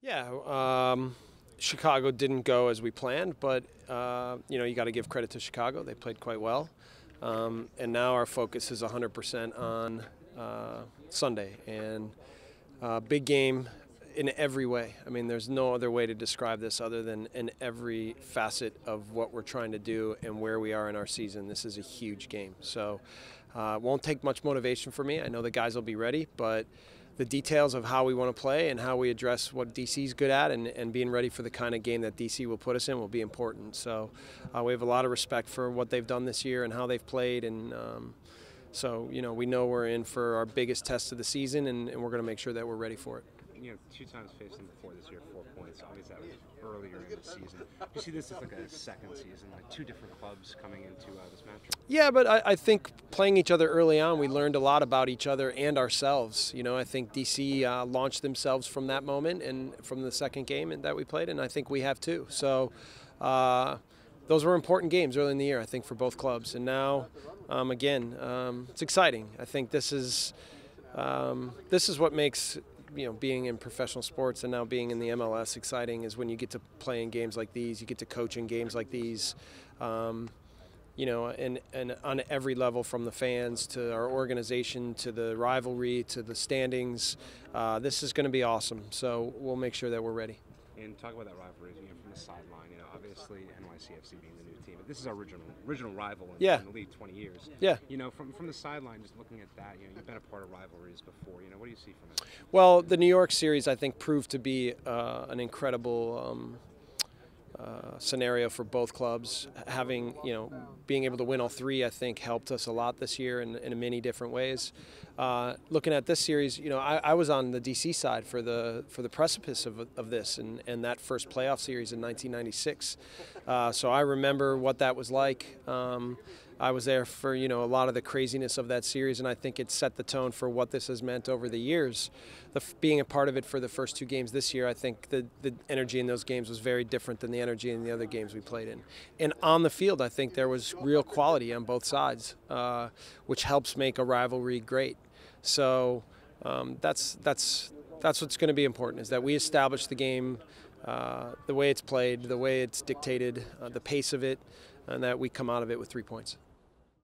Yeah, Chicago didn't go as we planned, but you got to give credit to Chicago. They played quite well, and now our focus is 100% on Sunday and big game in every way. I mean, there's no other way to describe this other than in every facet of what we're trying to do and where we are in our season. This is a huge game, so it won't take much motivation for me. I know the guys will be ready, but the details of how we want to play and how we address what DC's good at and being ready for the kind of game that DC will put us in will be important. So we have a lot of respect for what they've done this year and how they've played, and so we know we're in for our biggest test of the season, and we're going to make sure that we're ready for it. Two times faced them before this year, 4 points. Obviously, that was earlier in the season. You see this as like a second season, like two different clubs coming into this match? Yeah, but I think playing each other early on, we learned a lot about each other and ourselves. I think DC launched themselves from that moment and from the second game that we played, and I think we have too. So those were important games early in the year, I think, for both clubs. And now, again, it's exciting. I think this is what makes being in professional sports and now being in the MLS exciting, is when you get to play in games like these, you get to coach in games like these, and on every level, from the fans to our organization to the rivalry to the standings. This is going to be awesome, so we'll make sure that we're ready. And talk about that rivalry from the sideline. Obviously NYCFC being the new team, but this is our original rival in the league 20 years. Yeah. From the sideline, just looking at that, you've been a part of rivalries before. What do you see from it? Well, the New York series, I think, proved to be an incredible scenario for both clubs. Having being able to win all three, I think, helped us a lot this year in many different ways. Looking at this series, I was on the DC side for the precipice of this and that first playoff series in 1996. So I remember what that was like. I was there for a lot of the craziness of that series, and I think it set the tone for what this has meant over the years. Being a part of it for the first two games this year, I think the energy in those games was very different than the energy in the other games we played in. And on the field, I think there was real quality on both sides, which helps make a rivalry great. So that's what's going to be important, is that we establish the game, the way it's played, the way it's dictated, the pace of it, and that we come out of it with 3 points.